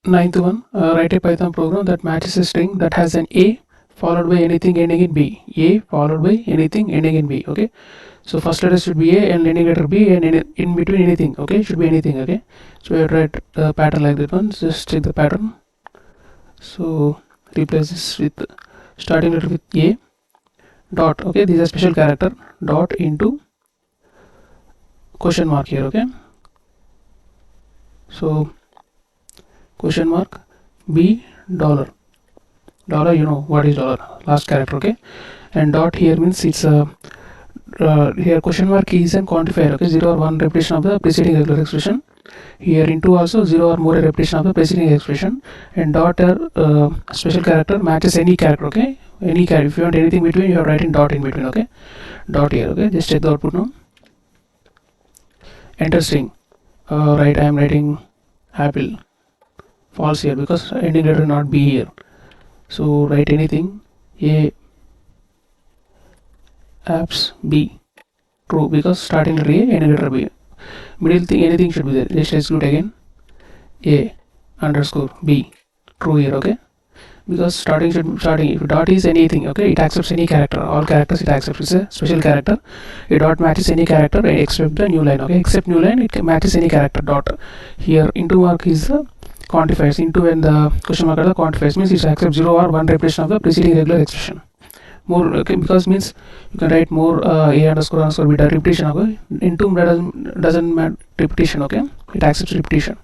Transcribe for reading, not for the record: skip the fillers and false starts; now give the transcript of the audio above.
Ninth one, write a Python program that matches a string that has an A followed by anything ending in B. A followed by anything ending in B. Okay, so first letter should be A and ending letter B, and in between anything. Okay, should be anything. Okay, so I write a pattern like that one. Just check the pattern. So replace this with starting letter with A dot. Okay, this is a special character dot into question mark here. Okay, so question mark B dollar. You know what is dollar, last character. Okay, and dot here means it's a here question mark is an quantifier. Okay, 0 or 1 repetition of the preceding regular expression. Here into also 0 or more repetition of the preceding expression, and dot special character matches any character. Okay, any character. If you want anything between, you are writing dot in between. Okay, dot here. Okay, just check the output now. Enter string. Right, I am writing apple. False here because ending letter not B here. So write anything. A apps B. True because starting letter A, ending letter B. Middle thing anything should be there. Just execute again. A underscore B. True here. Okay, because starting if dot is anything. Okay, it accepts any character, all characters it accepts. It's a special character. A dot matches any character except the new line. Okay, except new line it matches any character. Dot here into mark is the quantifiers. Into and the question mark are the quantifiers, means it accepts 0 or 1 repetition of the preceding regular expression. More. Okay, because means you can write more A underscore underscore beta repetition. Okay, into doesn't matter repetition. Okay, it accepts repetition.